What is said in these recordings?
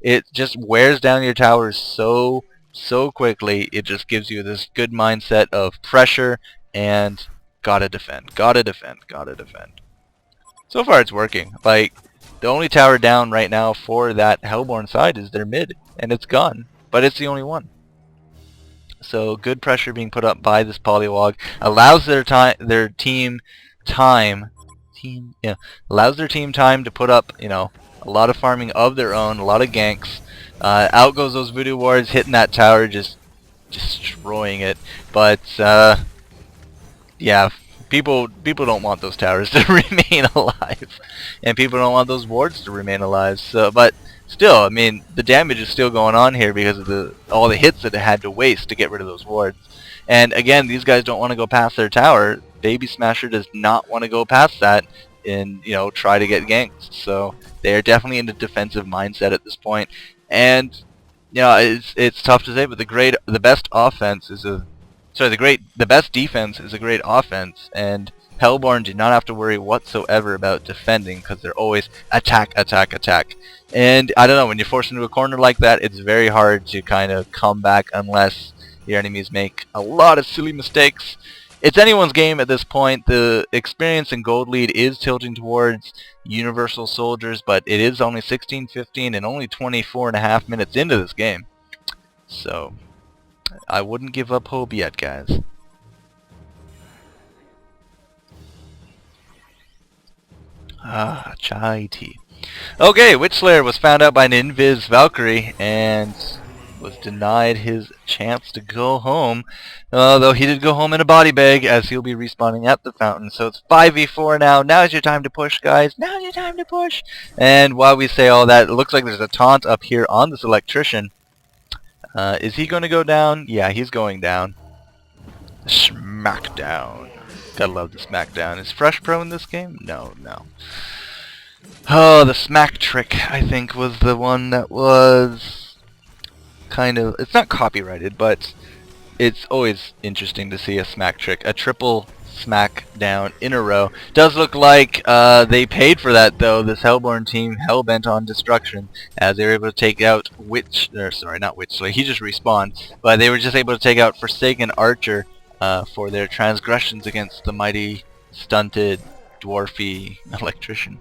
it just wears down your towers so quickly. It just gives you this good mindset of pressure and gotta defend, gotta defend, gotta defend. So far it's working. Like, the only tower down right now for that Hellborn side is their mid, and it's gone. But it's the only one. So good pressure being put up by this Polywog allows their team time to put up, you know, a lot of farming of their own, a lot of ganks. Out goes those voodoo wards, hitting that tower, just destroying it. But yeah, people don't want those towers to remain alive, and people don't want those wards to remain alive. So, but still, I mean, the damage is still going on here because of all the hits that it had to waste to get rid of those wards. And again, these guys don't want to go past their tower. Baby Smasher does not want to go past that and, you know, try to get ganked. So they are definitely in a defensive mindset at this point. And you know, it's tough to say, but the best defense is a great offense, and Hellborn do not have to worry whatsoever about defending because they're always attack, attack, attack. And I don't know, when you're forced into a corner like that, it's very hard to kind of come back unless your enemies make a lot of silly mistakes. It's anyone's game at this point. The experience and gold lead is tilting towards Universal Soldiers, but it is only 16-15 and only 24.5 minutes into this game. So I wouldn't give up hope yet, guys. Chai tea. Okay, Witchslayer was found out by an Invis Valkyrie and was denied his chance to go home, though he did go home in a body bag, as he'll be respawning at the fountain. So it's 5v4 now. Now's your time to push, guys. Now's your time to push. And while we say all that, it looks like there's a taunt up here on this electrician. Is he going to go down? Yeah, he's going down. Smackdown. Gotta love the smackdown. Is Fresh Pro in this game? No. Oh, the smack trick, I think, was the one that was kind of... It's not copyrighted, but it's always interesting to see a smack trick. A triple smack down in a row. Does look like they paid for that, though. This Hellborn team hell-bent on destruction, as they were able to take out not Witchslayer, he just respawned, but they were just able to take out Forsaken Archer for their transgressions against the mighty, stunted, dwarfy electrician.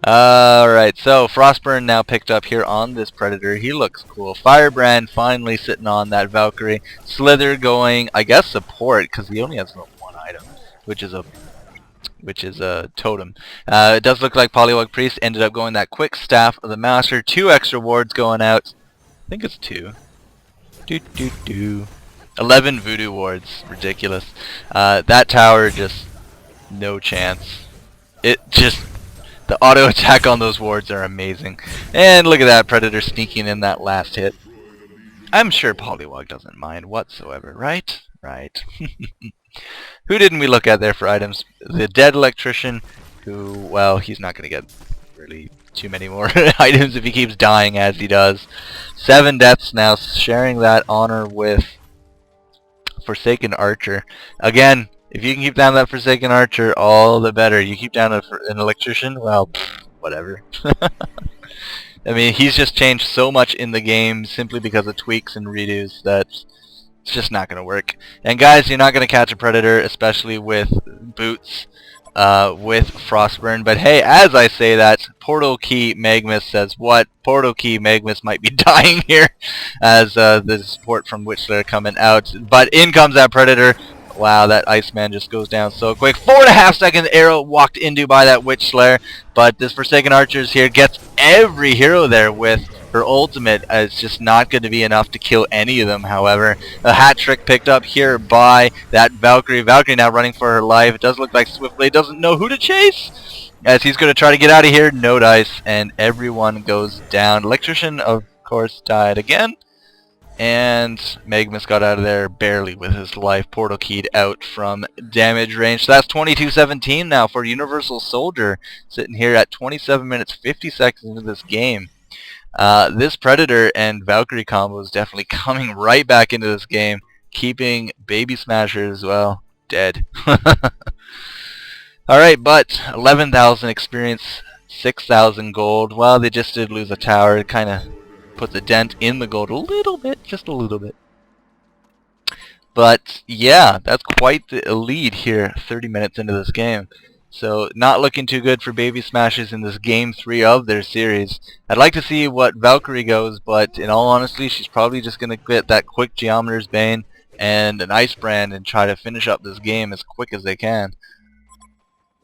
Alright, so Frostburn now picked up here on this Predator. He looks cool. Firebrand finally sitting on that Valkyrie. Slither going, I guess, support, because he only has one item, which is a totem. It does look like Polywog Priest ended up going that quick staff of the Master. 2 extra wards going out. I think it's 2. 11 voodoo wards. Ridiculous. That tower, just no chance. The auto attack on those wards are amazing. And look at that, Predator sneaking in that last hit. I'm sure Polywog doesn't mind whatsoever, right? Right. Who didn't we look at there for items? The dead electrician, who, well, he's not going to get really too many more items if he keeps dying as he does. 7 deaths now, sharing that honor with Forsaken Archer. Again, if you can keep down that Forsaken Archer, all the better. You keep down an electrician, well, whatever. I mean, he's just changed so much in the game simply because of tweaks and redos that it's just not going to work. And guys, you're not going to catch a Predator, especially with boots, with Frostburn. But hey, as I say that, Portal Key Magmus says what? Portal Key Magmus might be dying here as the support from Witchslayer coming out. But in comes that Predator. Wow, that Iceman just goes down so quick. 4.5 second arrow walked into by that Witchslayer. But this Forsaken Archers here gets every hero there with her ultimate. It's just not going to be enough to kill any of them, however. A hat trick picked up here by that Valkyrie. Valkyrie now running for her life. It does look like Swiftblade doesn't know who to chase, as he's going to try to get out of here. No dice, and everyone goes down. Electrician, of course, died again. And Magmus got out of there barely with his life. Portal keyed out from damage range. So that's 22-17 now for Universal Soldier, sitting here at 27 minutes 50 seconds into this game. This Predator and Valkyrie combo is definitely coming right back into this game, keeping Baby Smasher as well dead. Alright, but 11,000 experience 6,000 gold. Well, they just did lose a tower. It kind of puts a dent in the gold a little bit, just a little bit. But yeah, that's quite the lead here 30 minutes into this game. So not looking too good for Baby Smashers in this game 3 of their series. I'd like to see what Valkyrie goes, but in all honesty, she's probably just going to get that quick Geometer's Bane and an Ice Brand and try to finish up this game as quick as they can.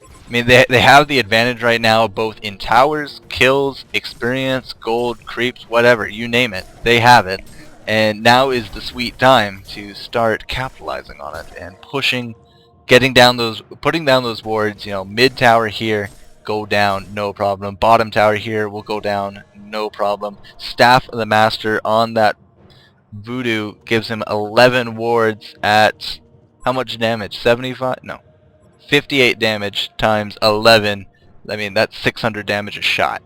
I mean, they have the advantage right now both in towers, kills, experience, gold, creeps, whatever, you name it. They have it. And now is the sweet time to start capitalizing on it and pushing, putting down those wards. You know, mid tower here, go down, no problem. Bottom tower here will go down, no problem. Staff of the Master on that Voodoo gives him 11 wards at how much damage? 75? No, 58 damage times 11. I mean, that's 600 damage a shot.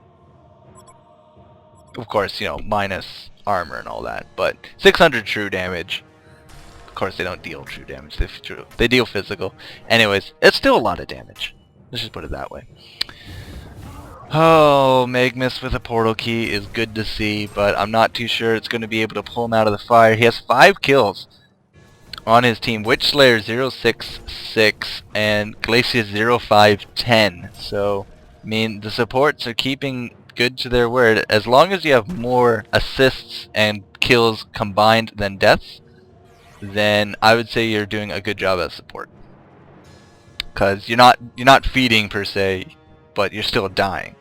Of course, you know, minus armor and all that, but 600 true damage. Of course, they don't deal true damage. They deal physical. Anyways, it's still a lot of damage. Let's just put it that way. Oh, Magnus with a portal key is good to see, but I'm not too sure it's going to be able to pull him out of the fire. He has 5 kills on his team. Witch Slayer 066 and Glacius 0510. So, I mean, the supports are keeping good to their word. As long as you have more assists and kills combined than deaths, then I would say you're doing a good job as support. Because you're not feeding per se, but you're still dying.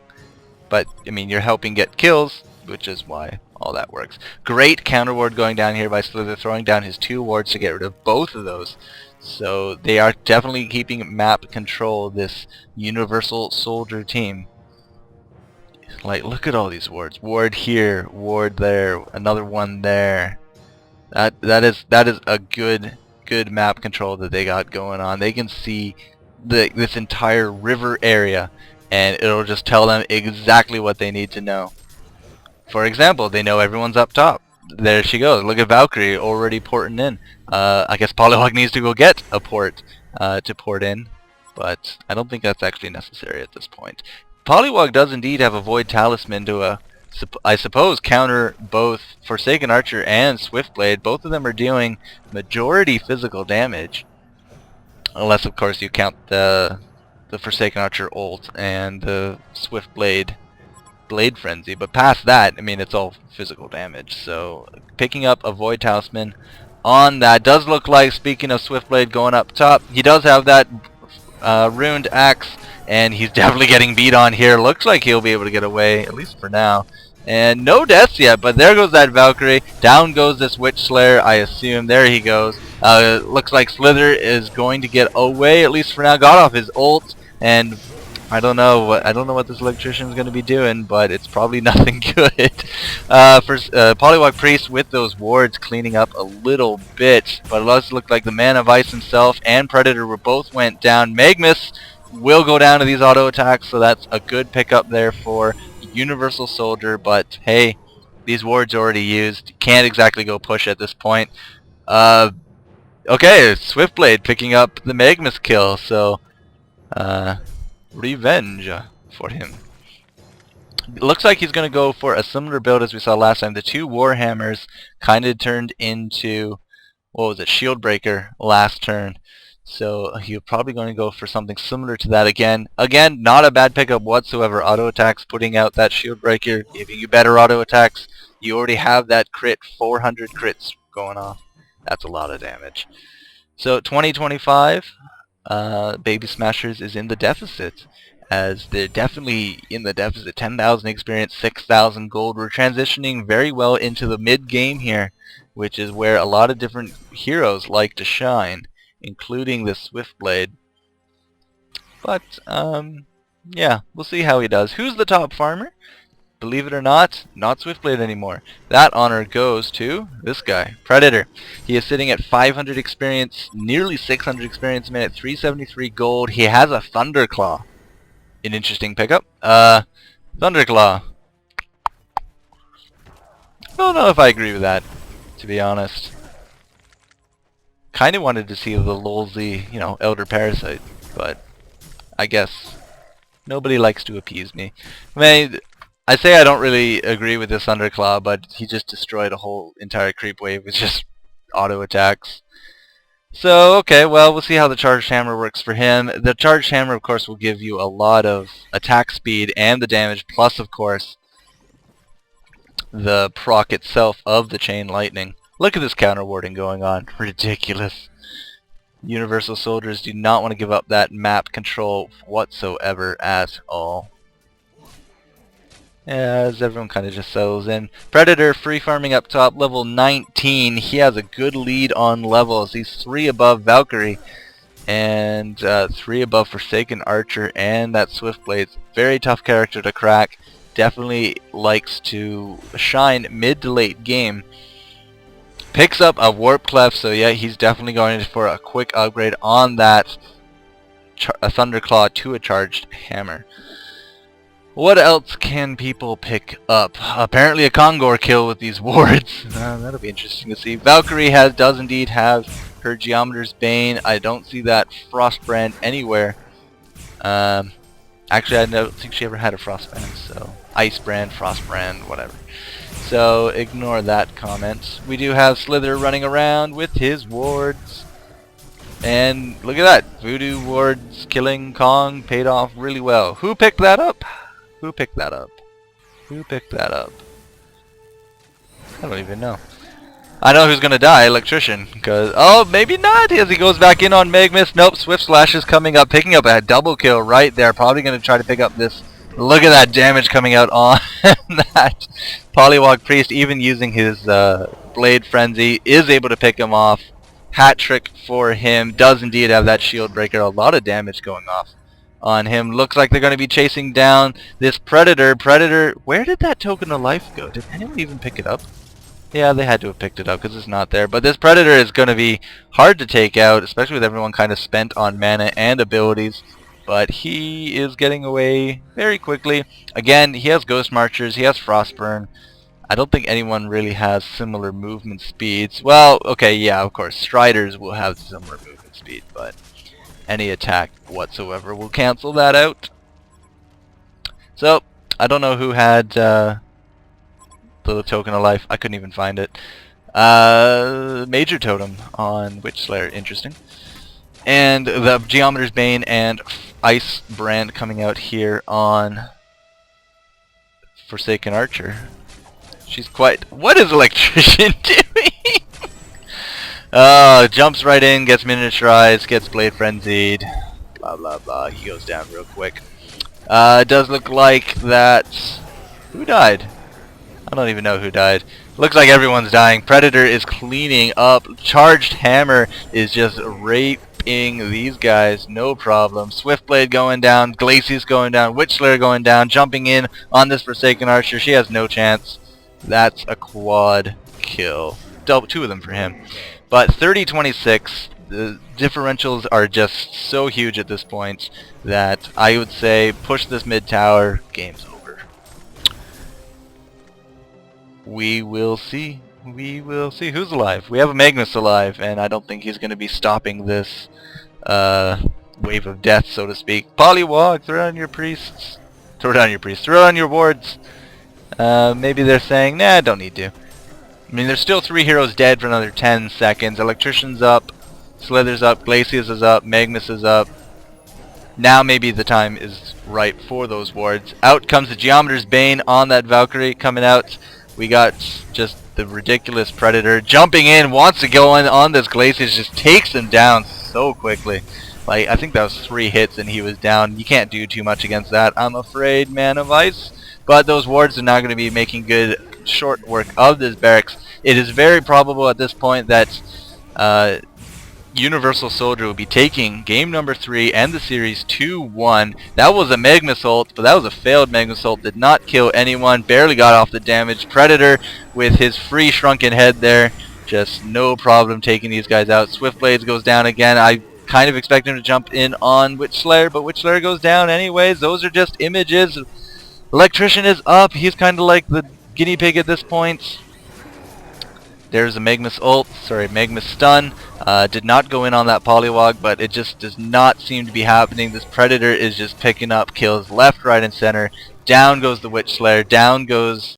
But I mean, you're helping get kills, which is why all that works. Great counter ward going down here by Slither, throwing down his 2 wards to get rid of both of those. So they are definitely keeping map control, this Universal Soldier team. Like, look at all these wards. Ward here, ward there, another one there. That is a good map control that they got going on. They can see this entire river area, and it'll just tell them exactly what they need to know. For example, they know everyone's up top. There she goes. Look at Valkyrie already porting in. I guess Polywog needs to go get a port to port in, but I don't think that's actually necessary at this point. Polywog does indeed have a Void Talisman to, I suppose, counter both Forsaken Archer and Swiftblade. Both of them are dealing majority physical damage. Unless, of course, you count the Forsaken Archer ult and the Swiftblade Blade Frenzy. But past that, I mean, it's all physical damage. So, picking up a Void Talisman on that does look like, speaking of Swiftblade going up top, he does have that Ruined Axe. And he's definitely getting beat on here. Looks like he'll be able to get away, at least for now. And no deaths yet, but there goes that Valkyrie. Down goes this Witch Slayer, I assume. There he goes. Looks like Slither is going to get away, at least for now. Got off his ult, and I don't know what this electrician is going to be doing, but it's probably nothing good. Polywog Priest with those wards cleaning up a little bit, but it does look like the Man of Ice himself and Predator both went down. Magnus will go down to these auto attacks, so that's a good pickup there for Universal Soldier. But hey, these wards are already used. Can't exactly go push at this point. Okay, Swiftblade picking up the Magnus kill, so revenge for him. It looks like he's going to go for a similar build as we saw last time. The 2 Warhammers kind of turned into, what was it, Shield Breaker last turn. So you're probably going to go for something similar to that again. Again, not a bad pickup whatsoever. Auto attacks, putting out that Shield Breaker, giving you better auto attacks. You already have that crit, 400 crits going off. That's a lot of damage. So 2025, Baby Smashers is in the deficit, as they're definitely in the deficit. 10,000 experience, 6,000 gold. We're transitioning very well into the mid-game here, which is where a lot of different heroes like to shine, including the Swiftblade. But, yeah, we'll see how he does. Who's the top farmer? Believe it or not Swiftblade anymore. That honor goes to this guy, Predator. He is sitting at 500 experience, nearly 600 experience a minute, 373 gold. He has a Thunderclaw. An interesting pickup. Thunderclaw. I don't know if I agree with that, to be honest. Kind of wanted to see the Lolzy, Elder Parasite, but I guess Nobody likes to appease me. I mean, I say I don't really agree with this Thunderclaw, but he just destroyed a whole entire creep wave with just auto attacks. So, okay, well, we'll see how the Charged Hammer works for him. The Charged Hammer, of course, will give you a lot of attack speed and the damage, plus, of course, the proc itself of the Chain Lightning. Look at this counter warding going on. Ridiculous. Universal Soldiers do not want to give up that map control whatsoever at all. As everyone kind of just settles in. Predator free farming up top, level 19. He has a good lead on levels. He's 3 above Valkyrie and 3 above Forsaken Archer and that Swiftblade. Very tough character to crack. Definitely likes to shine mid to late game. Picks up a Warp Clef, so yeah, he's definitely going for a quick upgrade on that a Thunderclaw to a Charged Hammer. What else can people pick up? Apparently a Kongor kill with these wards. That'll be interesting to see. Valkyrie does indeed have her Geometer's Bane. I don't see that Frostbrand anywhere. Actually, I don't think she ever had a Frostbrand, so Icebrand, Frostbrand, whatever. So ignore that comment. We do have Slither running around with his wards. And look at that. Voodoo wards killing Kong paid off really well. Who picked that up? Who picked that up? Who picked that up? I don't even know. I know who's gonna die, Electrician, because oh, maybe not, as he goes back in on Magmus. Nope, Swift Slash is coming up, picking up a double kill right there. Probably gonna try to pick up this. Look at that damage coming out on that Polywog Priest, even using his Blade Frenzy, is able to pick him off. Hat trick for him, does indeed have that shield breaker, a lot of damage going off on him. Looks like they're going to be chasing down this Predator. Where did that Token of Life go? Did anyone even pick it up? Yeah, they had to have picked it up because it's not there. But this Predator is going to be hard to take out, especially with everyone kind of spent on mana and abilities. But he is getting away very quickly. Again, he has Ghost Marchers, he has Frostburn. I don't think anyone really has similar movement speeds. Well, okay, yeah, of course, Striders will have similar movement speed, but any attack whatsoever will cancel that out. So, I don't know who had the Token of Life. I couldn't even find it. Major Totem on Witch Slayer, interesting. And the Geometer's Bane and Ice Brand coming out here on Forsaken Archer. She's quite... What is Electrician doing? Jumps right in, gets miniaturized, gets Blade Frenzied. Blah blah blah. He goes down real quick. It does look like that... Who died? I don't even know who died. Looks like everyone's dying. Predator is cleaning up. Charged Hammer is just raping these guys, no problem. Swiftblade going down, Glacius going down, Witch Slayer going down, jumping in on this Forsaken Archer. She has no chance. That's a quad kill. Two of them for him. But 30-26, the differentials are just so huge at this point that I would say push this mid tower, game's over. We will see. We will see who's alive. We have a Magnus alive, and I don't think he's going to be stopping this wave of death, so to speak. Polywog, throw down your priests. Throw down your priests. Throw down your wards. Maybe they're saying, nah, don't need to. I mean, there's still 3 heroes dead for another 10 seconds. Electrician's up. Slither's up. Glacius is up. Magnus is up. Now maybe the time is right for those wards. Out comes the Geometer's Bane on that Valkyrie coming out. We got just the ridiculous Predator jumping in, wants to go on this Glacius, just takes him down so quickly. Like, I think that was 3 hits and he was down. You can't do too much against that, I'm afraid, Man of Ice. But those wards are now going to be making good short work of this barracks. It is very probable at this point that Universal Soldier will be taking game number 3 and the series 2-1. That was a Magnus ult, but that was a failed Magnus ult. Did not kill anyone, barely got off the damage. Predator with his free shrunken head there, just no problem taking these guys out. Swiftblades goes down again. I kind of expect him to jump in on Witch Slayer, but Witch Slayer goes down anyways. Those are just images. Electrician is up. He's kind of like the guinea pig at this point. There's a Magmus ult, sorry, Magmus stun. Did not go in on that Polywog, but it just does not seem to be happening. This Predator is just picking up kills left, right, and center. Down goes the Witch Slayer, down goes